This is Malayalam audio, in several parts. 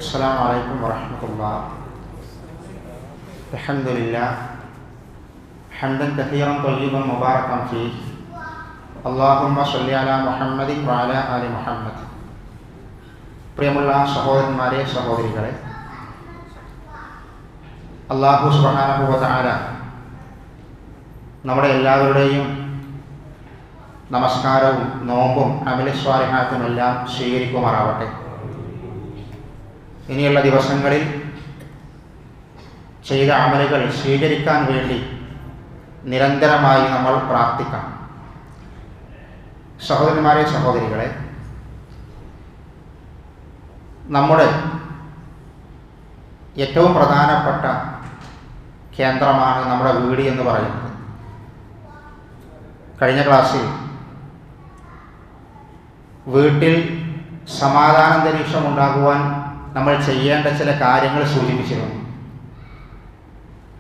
السلام عليكم ورحمة الله. الحمد لله حمدا كثيرا طيبا مباركا فيه. اللهم صل على محمد وعلى آل محمد. പ്രിയമുള്ള സഹോദരന്മാരെ, സഹോദരികളെ, അല്ലാഹു സുബ്ഹാനഹു വ തആല നമ്മുടെ എല്ലാവരുടെയും നമസ്കാരവും നോമ്പും അമലി സ്വാലിഹാത്തുമെല്ലാം സ്വീകരിക്കുമാറാവട്ടെ. ഇനിയുള്ള ദിവസങ്ങളിൽ ചെയ്ത അമലുകൾ സ്വീകരിക്കാൻ വേണ്ടി നിരന്തരമായി നമ്മൾ പ്രാർത്ഥിക്കണം. സഹോദരന്മാരെ, സഹോദരികളെ, നമ്മുടെ ഏറ്റവും പ്രധാനപ്പെട്ട കേന്ദ്രമാണ് നമ്മുടെ വീട് എന്ന് പറയുന്നത്. കഴിഞ്ഞ ക്ലാസ്സിൽ വീട്ടിൽ സമാധാനാന്തരീക്ഷം ഉണ്ടാകുവാൻ നമ്മൾ ചെയ്യേണ്ട ചില കാര്യങ്ങൾ സൂചിപ്പിച്ചിരുന്നു.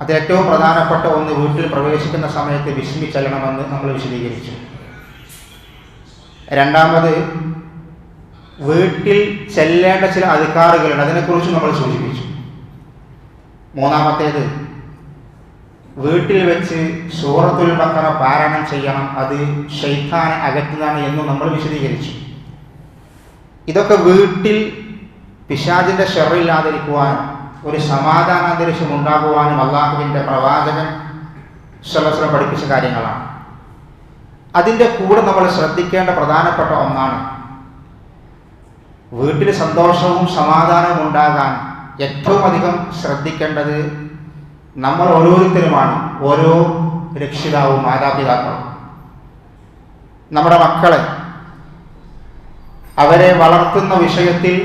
അതിലേറ്റവും പ്രധാനപ്പെട്ട ഒന്ന്, വീട്ടിൽ പ്രവേശിക്കുന്ന സമയത്ത് ബിസ്മി ചൊല്ലണമെന്ന് നമ്മൾ വിശദീകരിച്ചു. രണ്ടാമത്, വീട്ടിൽ ചെല്ലേണ്ട ചില അധികാറുകളുണ്ട്, അതിനെക്കുറിച്ച് നമ്മൾ സൂചിപ്പിച്ചു. മൂന്നാമത്തേത്, വീട്ടിൽ വെച്ച് സൂറത്തുൽ ബഖറ പാരായണം ചെയ്യണം, അത് ശൈത്താനെ അകറ്റുന്നതാണ് എന്നും നമ്മൾ വിശദീകരിച്ചു. ഇതൊക്കെ വീട്ടിൽ പിശാചിന്റെ ശർറില്ലാതിരിക്കുവാനും ഒരു സമാധാനാന്തരീക്ഷം ഉണ്ടാകുവാനും അള്ളാഹുവിൻ്റെ പ്രവാചകൻ സ്വല്ലല്ലാഹു അലൈഹി വസല്ലം പഠിപ്പിച്ച കാര്യങ്ങളാണ്. അതിൻ്റെ കൂടെ നമ്മൾ ശ്രദ്ധിക്കേണ്ട പ്രധാനപ്പെട്ട ഒന്നാണ്, വീട്ടിൽ സന്തോഷവും സമാധാനവും ഉണ്ടാകാൻ ഏറ്റവും അധികം ശ്രദ്ധിക്കേണ്ടത് നമ്മൾ ഓരോരുത്തരുമാണ്. ഓരോ രക്ഷിതാവും മാതാപിതാക്കളും നമ്മുടെ മക്കളെ അവരെ വളർത്തുന്ന വിഷയത്തിൽ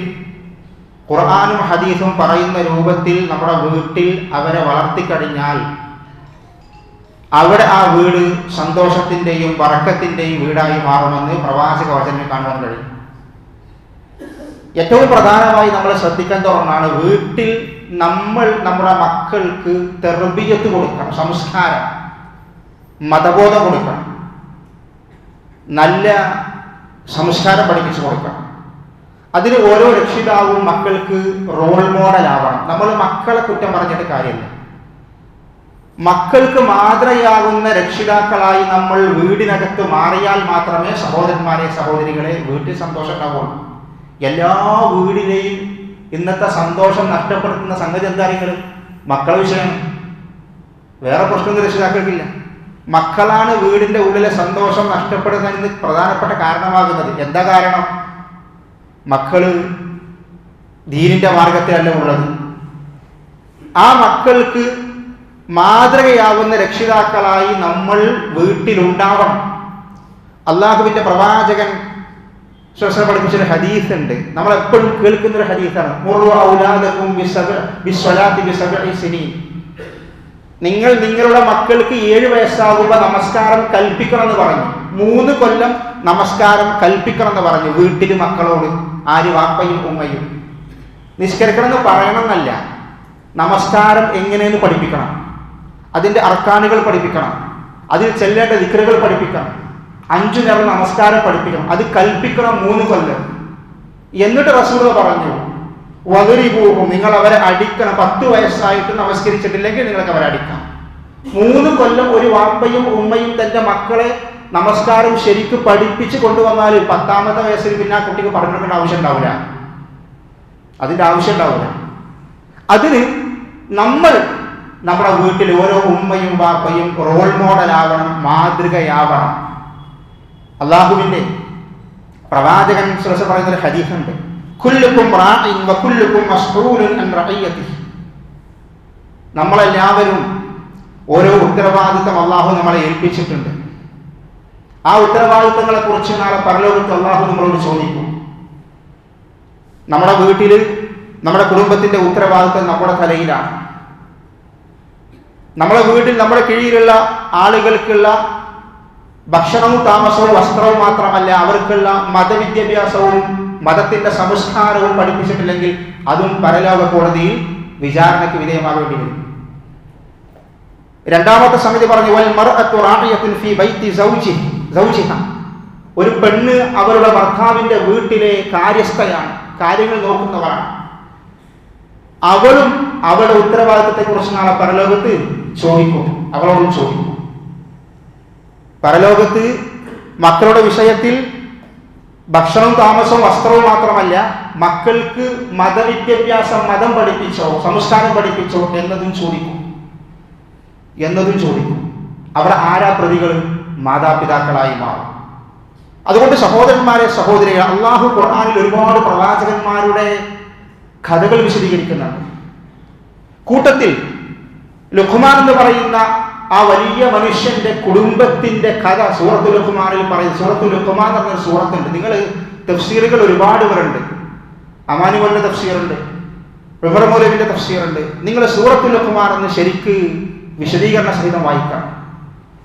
ഖുർആനും ഹദീസും പറയുന്ന രൂപത്തിൽ നമ്മുടെ വീട്ടിൽ അവരെ വളർത്തിക്കഴിഞ്ഞാൽ അവിടെ ആ വീട് സന്തോഷത്തിൻ്റെയും ബറക്കത്തിൻ്റെയും വീടായി മാറുമെന്ന് പ്രവാചക വചനം കാണുവാൻ കഴിയും. ഏറ്റവും പ്രധാനമായി നമ്മൾ ശ്രദ്ധിക്കേണ്ട ഒന്നാണ്, വീട്ടിൽ നമ്മൾ നമ്മുടെ മക്കൾക്ക് തർബിയത്ത് കൊടുക്കണം, സംസ്കാരം, മതബോധം കൊടുക്കണം, നല്ല സംസ്കാരം പഠിപ്പിച്ചു കൊടുക്കണം. അതിന് ഓരോ രക്ഷിതാവും മക്കൾക്ക് റോൾ മോഡലാവണം. നമ്മൾ മക്കളെ കുറ്റം പറഞ്ഞിട്ട് കാര്യമില്ല. മക്കൾക്ക് മാതൃകയാകുന്ന രക്ഷിതാക്കളായി നമ്മൾ വീടിനകത്ത് മാറിയാൽ മാത്രമേ, സഹോദരന്മാരെ, സഹോദരികളെ, വീട്ടിൽ സന്തോഷം ഉണ്ടാവുള്ളൂ. എല്ലാ വീടിലെയും ഇന്നത്തെ സന്തോഷം നഷ്ടപ്പെടുത്തുന്ന സംഗതി എന്താ അറിയുന്നത്? മക്കളെ വിഷയം. വേറെ പ്രശ്നമൊന്നും രക്ഷിതാക്കൾക്കില്ല. മക്കളാണ് വീടിൻ്റെ ഉള്ളിലെ സന്തോഷം നഷ്ടപ്പെടുന്നതിന് പ്രധാനപ്പെട്ട കാരണമാകുന്നത്. എന്താ കാരണം? മക്കള് ദീനിന്റെ മാർഗത്തിലല്ല ഉള്ളത്. ആ മക്കൾക്ക് മാതൃകയാവുന്ന രക്ഷിതാക്കളായി നമ്മൾ വീട്ടിലുണ്ടാവണം. അള്ളാഹുവിന്റെ പ്രവാചകൻ പഠിപ്പിച്ചൊരു ഹദീസ് ഉണ്ട്, നമ്മൾ എപ്പോഴും കേൾക്കുന്നൊരു ഹദീസാണ്. നിങ്ങൾ നിങ്ങളുടെ മക്കൾക്ക് 7 വയസ്സാകുമ്പോൾ നമസ്കാരം കൽപ്പിക്കണം എന്ന് പറഞ്ഞു. 3 കൊല്ലം നമസ്കാരം കൽപ്പിക്കണം എന്ന് പറഞ്ഞു വീട്ടിൽ മക്കളോട്. ആര്? വാപ്പയും ഉമ്മയും. നിസ്കരിക്കണം എന്ന് പറയണമെന്നല്ല, നമസ്കാരം എങ്ങനെയെന്ന് പഠിപ്പിക്കണം, അതിൻ്റെ അർക്കാനുകൾ പഠിപ്പിക്കണം, അതിൽ ചെല്ലേണ്ട ദിക്റുകൾ പഠിപ്പിക്കണം, 5 നേരം നമസ്കാരം പഠിപ്പിക്കണം. അത് കൽപ്പിക്കണം 3 കൊല്ലം. എന്നിട്ട് റസൂൽ പറഞ്ഞു, വദരിബൂഹും, നിങ്ങൾ അവരെ അടിക്കണം. 10 വയസ്സായിട്ട് നമസ്കരിച്ചിട്ടില്ലെങ്കിൽ നിങ്ങൾക്ക് അവരെ അടിക്കാം. 3 കൊല്ലം ഒരു വാപ്പയും ഉമ്മയും തന്റെ മക്കളെ നമസ്കാരം ശരിക്കും പഠിപ്പിച്ച് കൊണ്ടുവന്നാൽ 10ാമത്തെ വയസ്സിൽ പിന്നെ ആ കുട്ടിക്ക് പറഞ്ഞു കൊടുക്കേണ്ട ആവശ്യം ഉണ്ടാവില്ല. അതിൻ്റെ ആവശ്യം ഉണ്ടാവില്ല. അതിന് നമ്മൾ നമ്മുടെ വീട്ടിൽ ഓരോ ഉമ്മയും വാപ്പയും റോൾ മോഡലാവണം, മാതൃകയാവണം. അള്ളാഹുവിൻ്റെ പ്രവാചകൻ സ്വല്ലല്ലാഹു പറയുന്നൊരു ഹദീസുണ്ട്, കുല്ലുക്കും റാഇൻ വ കുല്ലുക്കും മസ്ഊലുൻ അൻ റഇയതിഹി. നമ്മളെല്ലാവരും ഓരോ ഉത്തരവാദിത്തം അള്ളാഹു നമ്മളെ ഏൽപ്പിച്ചിട്ടുണ്ട്. ആ ഉത്തരവാദിത്തങ്ങളെ കുറിച്ച് നാളെ പരലോകത്ത് അള്ളാഹു നമ്മളോട് ചോദിക്കും. നമ്മുടെ വീട്ടിൽ നമ്മുടെ കുടുംബത്തിന്റെ ഉത്തരവാദിത്തം നമ്മുടെ തലയിലാണ്. നമ്മുടെ വീട്ടിൽ നമ്മുടെ കീഴിലുള്ള ആളുകൾക്കുള്ള ഭക്ഷണവും താമസവും വസ്ത്രവും മാത്രമല്ല, അവർക്കുള്ള മതവിദ്യാഭ്യാസവും മതത്തിന്റെ സംസ്കാരവും പഠിപ്പിച്ചിട്ടില്ലെങ്കിൽ അതും പരലോക കോടതിയിൽ വിചാരണയ്ക്ക് വിധേയമാകേണ്ടി വരും. രണ്ടാമത്തെ സമിതി പറഞ്ഞു, വൽ മർഅത്തു റാഇയത്തുൻ ഫീ ബൈതി സൗജിഹ. ഒരു പെണ്ണ് അവരുടെ ഭർത്താവിന്റെ വീട്ടിലെ കാര്യസ്ഥയാണ്, കാര്യങ്ങൾ നോക്കുന്നവരാണ്. അവളും അവളുടെ ഉത്തരവാദിത്തത്തെക്കുറിച്ച് നാളെ പരലോകത്ത് ചോദിക്കും. അവളോടും ചോദിക്കും. പരലോകത്ത് മക്കളുടെ വിഷയത്തിൽ ഭക്ഷണവും താമസവും വസ്ത്രവും മാത്രമല്ല, മക്കൾക്ക് മതവിദ്യാഭ്യാസം, മതം പഠിപ്പിച്ചോ സംസ്കാരം പഠിപ്പിച്ചോ എന്നതും ചോദിക്കും. അവിടെ ആരാ പ്രതികൾ? മാതാപിതാക്കളായി മാറും. അതുകൊണ്ട് സഹോദരന്മാരെ, സഹോദരികളെ, അള്ളാഹു ഖുർആനിൽ ഒരുപാട് പ്രവാചകന്മാരുടെ കഥകൾ വിശദീകരിക്കുന്നുണ്ട്. കൂട്ടത്തിൽ ലുഖ്മാൻ എന്ന് പറയുന്ന ആ വലിയ മനുഷ്യന്റെ കുടുംബത്തിന്റെ കഥ സൂറത്തുൽ ലുഖ്മാനിൽ പറയുന്നു. സൂറത്തുൽ ലുഖ്മാൻ എന്ന് പറഞ്ഞ സൂറത്തുണ്ട്. നിങ്ങൾ തഫ്സീറുകൾ ഒരുപാട് പേരുണ്ട്. അമാനുവലിന്റെ തഫ്സീറുണ്ട്, ഉമർ മൗലവിന്റെ തഫ്സീറുണ്ട്. നിങ്ങൾ സൂറത്തുൽ ലുഖ്മാൻ എന്ന് ശരിക്ക് വിശദീകരണ സഹിതം വായിക്കണം.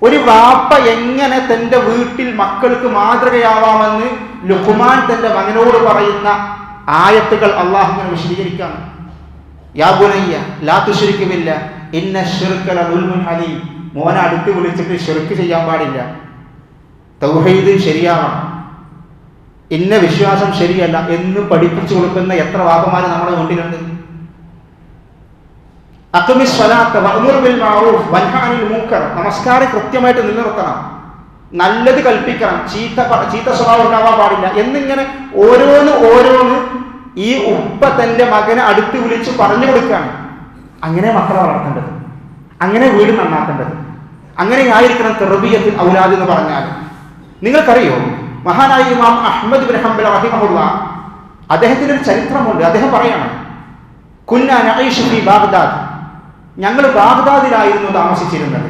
ഒരു വാപ്പ എങ്ങനെ തന്റെ വീട്ടിൽ മക്കൾക്ക് മാതൃകയാവാമെന്ന് ലുഖ്മാൻ തന്റെ മകനോട് പറയുന്ന ആയത്തുകൾ അള്ളാഹുവിനെ വിശദീകരിക്കാണ്. യാ ബുനയ്യ ലാ തുശ്രിക് ബില്ലാഹ് ഇന്ന ശിർക ലദുൽമുൻ അലീം. മോനെ അടുത്ത് വിളിച്ചിട്ട് ശിർക്ക് ചെയ്യാൻ പാടില്ല, തൗഹീദ് ശരിയാവണം, ഇന്ന വിശ്വാസം ശരിയല്ല എന്ന് പഠിപ്പിച്ചു കൊടുക്കുന്ന എത്ര വാപ്പമാര് നമ്മുടെ വീട്ടിലുണ്ട്? അഖ്മിസ് സ്വലാത്ത വഅ്മുർ ബിൽ മഅറൂഫ് വൻഹ അനിൽ മുൻകർ. നമസ്കാരം കൃത്യമായിട്ട് നിലനിർത്തണം, നല്ലത് കൽപ്പിക്കണം, ചീത്ത സ്വഭാവം ഉണ്ടാവാൻ പാടില്ല എന്നിങ്ങനെ ഓരോന്ന് ഈ ഉപ്പ തന്റെ മകനെ അടുത്ത് വിളിച്ച് പറഞ്ഞു കൊടുക്കുകയാണ്. അങ്ങനെ മക്കളെ വളർത്തേണ്ടത്, അങ്ങനെ വീട് നന്നാക്കേണ്ടത്, അങ്ങനെ ആയിരിക്കണം തർബിയത്തുൽ ഔലാദ് എന്ന് പറഞ്ഞാൽ. നിങ്ങൾക്കറിയോ, മഹാനായ ഇമാം അഹ്മദ് ബിൻ ഹംബൽ റഹിമഹുല്ലാഹ്, അദ്ദേഹത്തിന്റെ ഒരു ചരിത്രമുണ്ട്. അദ്ദേഹം പറയാണ്, കുന്നാ നഈശു ഫീ ബാഗ്ദാദ്. ഞങ്ങൾ ബാഗ്ദാദിലായിരുന്നു താമസിച്ചിരുന്നത്.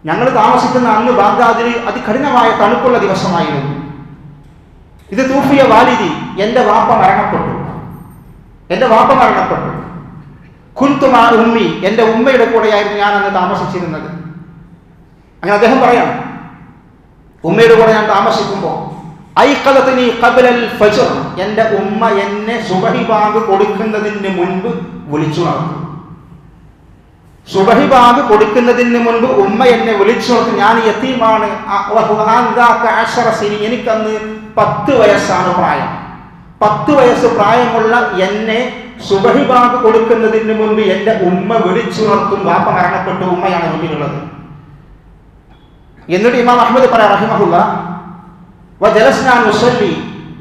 ഞങ്ങൾ താമസിക്കുന്ന അന്ന് ബാഗ്ദാദിൽ അതികഠിനമായ തണുപ്പുള്ള ദിവസമായിരുന്നു. ഇത് തൂഫിയ വാലിദി, എൻ്റെ വാപ്പ മരണപ്പെട്ടു. കുന്തു മാ ഉമ്മി, എൻ്റെ ഉമ്മയുടെ കൂടെയായിരുന്നു ഞാൻ അന്ന് താമസിച്ചിരുന്നത്. അങ്ങനെ അദ്ദേഹം പറയാം, ഉമ്മയുടെ കൂടെ ഞാൻ താമസിക്കുമ്പോൾ ഐഖലത്നി ഖബ്ലൽ ഫജ്ർ, എൻ്റെ ഉമ്മ എന്നെ സുബഹി ബാങ്ക് കൊടുക്കുന്നതിന് മുൻപ് വിളിച്ചുണർത്തും. സുബഹി ബാങ്ക് കൊടുക്കുന്നതിന് മുൻപ് ഉമ്മ എന്നെ വിളിച്ചുണർത്തും. ഞാൻ യതീമാണ്, എനിക്കന്ന് 10 വയസ്സാണ് പ്രായം. 10 വയസ്സ് പ്രായമുള്ള എന്നെ സുബഹി ബാങ്ക് കൊടുക്കുന്നതിന് മുൻപ് എൻ്റെ ഉമ്മ വിളിച്ചുണർത്തും. വാപ്പ മരണപ്പെട്ടു, ഉമ്മയാണ് വീട്ടിലുള്ളത്. എന്നിട്ട് ഇമാം അഹ്മദ് പറയാം റഹിമഹുല്ലാഹ്, വജലസ്നാ നുസല്ലി,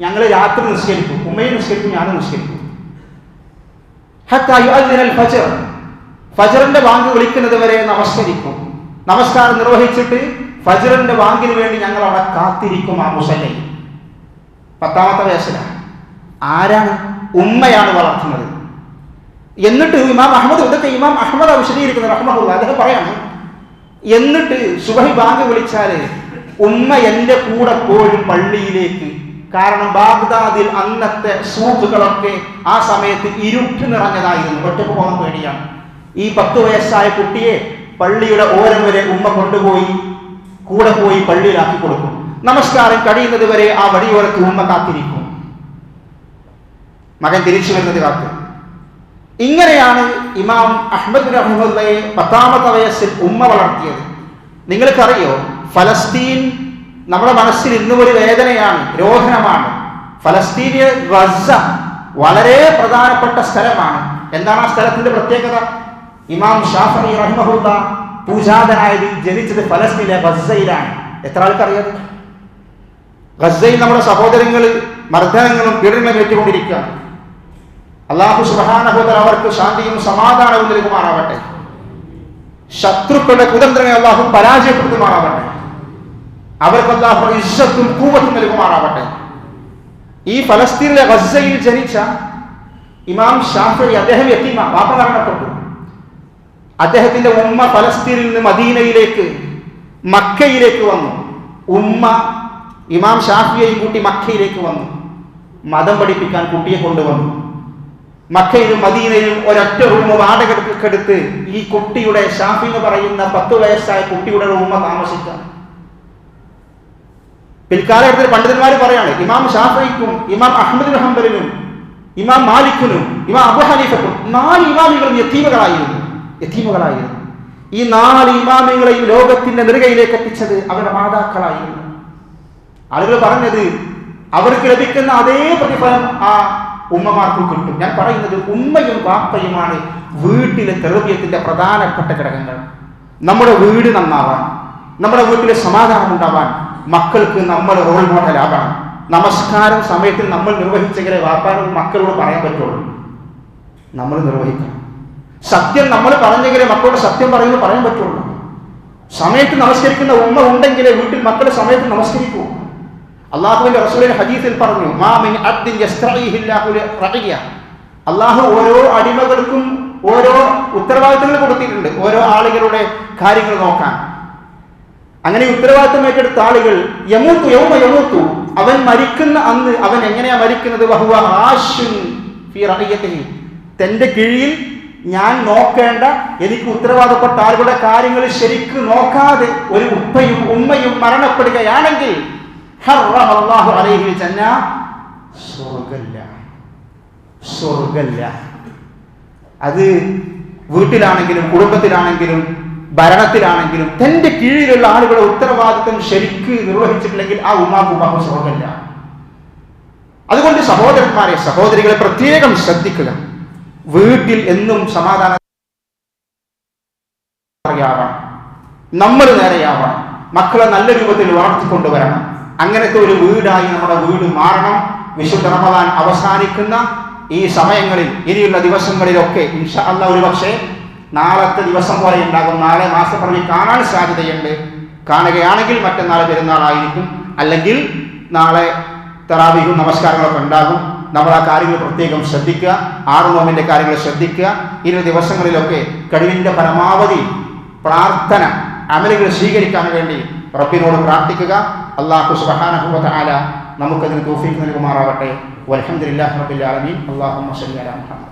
ഞങ്ങൾ രാത്രി നിസ്കരിക്കും, ഉമ്മയും നിസ്കരിക്കും, ഞാനും നിസ്കരിക്കും. ഹത്താ യുഅദ്ദിനൽ ഫജ്ർ, ഫജ്റിന്റെ ബാങ്ക് വിളിക്കുന്നത് വരെ നമസ്കരിക്കും. നമസ്കാരം നിർവഹിച്ചിട്ട് ഫജ്റിന്റെ ബാങ്കിന് വേണ്ടി ഞങ്ങൾ അവിടെ കാത്തിരിക്കും. ആ മുസല്ലയിൽ 10ാമത്തെ വയസ്സിലാണ്. ആരാണ്? ഉമ്മയാണ് വളർത്തുന്നത്. എന്നിട്ട് ഇമാം അഹ്മദ്, ഇതൊക്കെ ഇമാം അഹ്മദ് വിശദീകരിക്കുന്നത് റഹ്മഹുല്ലാഹ്, അദ്ദേഹം പറയാണ്, എന്നിട്ട് സുബഹി ബാങ്ക് വിളിച്ചാൽ ഉമ്മ എൻ്റെ കൂടെ പോരും പള്ളിയിലേക്ക്. കാരണം ബാഗ്ദാദിൽ അന്നത്തെ സൂഖുകളൊക്കെ ആ സമയത്ത് ഇരുട്ട് നിറഞ്ഞതായിരുന്നു, ഒറ്റക്ക് പോകാൻ പേടിയാണ്. ഈ 10 വയസ്സായ കുട്ടിയെ പള്ളിയുടെ ഓരം വരെ ഉമ്മ കൊണ്ടുപോയി കൂടെ പോയി പള്ളിയിലാക്കി കൊടുക്കും. നമസ്കാരം കഴിയുന്നത് വരെ ആ വഴിയോരത്ത് ഉമ്മ കാത്തിരിക്കും, മകൻ തിരിച്ചു വരുന്നത് കാത്ത്. ഇങ്ങനെയാണ് ഇമാം അഹ്മദ് റഹിമഹുല്ലാഹയെ 10ാമത്തെ വയസ്സിൽ ഉമ്മ വളർത്തിയത്. നിങ്ങൾക്കറിയോ, ഫലസ്തീൻ നമ്മുടെ മനസ്സിൽ ഇന്നും ഒരു വേദനയാണ്, രോധനമാണ്. ഫലസ്തീനിലെ ഗസ വളരെ പ്രധാനപ്പെട്ട സ്ഥലമാണ്. എന്താണ് ആ സ്ഥലത്തിന്റെ പ്രത്യേകത? ഇമാം ഷാഫിഈ റഹിമഹുല്ലാഹ് പൂജാതനായത് ജനിച്ചത് ഫലസ്തീനിലെ ഗസയിലാണ്. എത്ര ആൾക്കറിയാതെ? ഗസയിൽ നമ്മുടെ സഹോദരങ്ങൾ മർദ്ദനങ്ങളും പീഡനങ്ങളും ഏറ്റുകൊണ്ടിരിക്കുകയാണ്. അല്ലാഹു സുബ്ഹാനഹു വ തആല അവർക്ക് ശാന്തിയും സമാധാനവും നൽകുമാറാവട്ടെ. ശത്രുക്കളുടെ കുതന്ത്രങ്ങളെ അല്ലാഹു പരാജയപ്പെടുത്തുമാറാവട്ടെ. അവർക്ക് അല്ലാഹു ഇസ്സത്തും ഖുവത്തും നൽകുമാറാവട്ടെ. ഈ ഫലസ്തീനിലെ ഗസയിൽ ജനിച്ച ഇമാം ഷാഫിഈ, അദ്ദേഹം യതീമാ, വാപ്പ മരണപ്പെട്ടു. അദ്ദേഹത്തിന്റെ ഉമ്മ ഫലസ്തീനിൽ നിന്ന് മദീനയിലേക്ക്, മക്കയിലേക്ക് വന്നു. ഉമ്മ ഇമാം ഷാഫിഈയെയും കൂട്ടി മക്കയിലേക്ക് വന്നു. മതം പഠിപ്പിക്കാൻ കുട്ടിയെ കൊണ്ടുവന്നു. മക്കയിലും മദീനയിലും ഒരൊറ്റ റൂം വാടകയ്ക്കെടുത്ത് ഈ കുട്ടിയുടെ, ഷാഫി എന്ന് പറയുന്ന 10 വയസ്സായ കുട്ടിയുടെ റൂമ താമസിക്കാം. പിൽക്കാലഘട്ടത്തിൽ പണ്ഡിതന്മാർ പറയാണ്, ഇമാം ഷാഫിഈക്കും ഇമാം അഹ്മദ് ബിൻ ഹംബലിനും ഇമാം മാലിക്കിനും ഇമാം അബൂ ഹനീഫക്കും 4 ഇമാമികളും യതീമുകളായിരുന്നു. ഈ 4 ഇമാമികളെയും ലോകത്തിന്റെ നെറുകയിലേക്ക് എത്തിച്ചത് അവരുടെ മാതാക്കളായിരുന്നു. ആളുകൾ പറഞ്ഞത് അവർക്ക് ലഭിക്കുന്ന അതേ പ്രതിഫലം ആ ഉമ്മമാർക്കും കിട്ടും. ഞാൻ പറയുന്നത് ഉമ്മയും വാപ്പയുമാണ് വീട്ടിലെ തെർബിയത്തിന്റെ പ്രധാനപ്പെട്ട ഘടകങ്ങൾ. നമ്മുടെ വീട് നന്നാവാൻ, നമ്മുടെ വീട്ടിലെ സമാധാനം ഉണ്ടാവാൻ മക്കൾക്ക് നമ്മൾ റോൾ മോഡലാകണം. നമസ്കാരം സമയത്തിൽ നമ്മൾ നിർവഹിച്ചെങ്കിലേ വാപ്പാനും മക്കളോട് പറയാൻ പറ്റുള്ളൂ. നമ്മൾ നിർവഹിക്കണം. സത്യം നമ്മൾ പറഞ്ഞെങ്കിലേ മക്കളോട് സത്യം പറയുന്നത് പറയാൻ പറ്റുള്ളൂ. സമയത്ത് നമസ്കരിക്കുന്ന ഉമ്മ ഉണ്ടെങ്കിലേ വീട്ടിൽ മക്കൾ സമയത്ത് നമസ്കരിക്കൂ. അള്ളാഹുവിന്റെ റസൂലിന്റെ ഹദീസിൽ പറഞ്ഞു, മാ മിൻ അബ്ദിൻ യസ്തഈഹില്ലാഹു റഅയ്യ. അള്ളാഹു ഓരോ അടിമകൾക്കും ഓരോ ഉത്തരവാദിത്തങ്ങൾ കൊടുത്തിട്ടുണ്ട്, ഓരോ ആളുകളുടെ കാര്യങ്ങൾ നോക്കാൻ. അങ്ങനെ ഉത്തരവാദിത്തം ഏറ്റെടുത്ത ആളുകൾ യമൂത്തു യൗമ യമൂത്തു, അവൻ മരിക്കുന്ന അന്ന് അവൻ എങ്ങനെയാ മരിക്കുന്നത്? വഹുവ ആശുൻ ഫീ റഅയ്യതിഹി, തന്റെ കീഴിൽ ഞാൻ നോക്കേണ്ട, എനിക്ക് ഉത്തരവാദപ്പെട്ട ആളുകളുടെ കാര്യങ്ങൾ ശരിക്ക് നോക്കാതെ ഒരു ഉപ്പയും ഉമ്മയും മരണപ്പെടുകയാണെങ്കിൽ ഹറമല്ലാഹു അലൈഹിൽ ജന്ന, സ്വർഗ്ഗല്ല. അത് വീട്ടിലാണെങ്കിലും കുടുംബത്തിലാണെങ്കിലും ഭരണത്തിലാണെങ്കിലും തന്റെ കീഴിലുള്ള ആളുകളുടെ ഉത്തരവാദിത്വം ശരിക്ക് നിർവഹിച്ചിട്ടില്ലെങ്കിൽ ആ ഉമ്മാക്കും ഉമ്മാക്കും സ്വർഗ്ഗല്ല. അതുകൊണ്ട് സഹോദരന്മാരെ, സഹോദരികളെ പ്രത്യേകം ശ്രദ്ധിക്കുക. വീട്ടിൽ എന്നും സമാധാനം നമ്മൾ നേരെയാവണം. മക്കളെ നല്ല രൂപത്തിൽ വളർത്തിക്കൊണ്ടുവരണം. അങ്ങനത്തെ ഒരു വീടായി നമ്മുടെ വീട് മാറണം. വിശുദ്ധ റമദാൻ അവസാനിക്കുന്ന ഈ സമയങ്ങളിൽ, ഇനിയുള്ള ദിവസങ്ങളിലൊക്കെ ഇൻഷാ അല്ലാഹ് ഒരു പക്ഷേ നാളത്തെ ദിവസം പോലെ ഉണ്ടാകും. നാളെ മാസപ്പിറവി കാണാൻ സാധ്യതയുണ്ട്. കാണുകയാണെങ്കിൽ മറ്റന്നാൾ പെരുന്നാളായിരിക്കും, അല്ലെങ്കിൽ നാളെ തറാവീഹും നമസ്കാരങ്ങളൊക്കെ ഉണ്ടാകും. നമ്മൾ ആ കാര്യങ്ങൾ പ്രത്യേകം ശ്രദ്ധിക്കുക. 6 നോമ്പിന്റെ കാര്യങ്ങൾ ശ്രദ്ധിക്കുക. ഈ ദിവസങ്ങളിലൊക്കെ കഴിവിന്റെ പരമാവധി പ്രാർത്ഥന അമലുകൾ സ്വീകരിക്കാൻ വേണ്ടി റബ്ബിനോട് പ്രാർത്ഥിക്കുക. അല്ലാഹു സുബ്ഹാനഹു വ തആല നമുക്കതിന് തൗഫീഖ് നൽകുമാറാവട്ടെ. വൽഹംദുലില്ലാഹി റബ്ബിൽ ആലമീൻ. അല്ലാഹുമ്മ സ്വല്ലി അലാ മുഹമ്മദ്.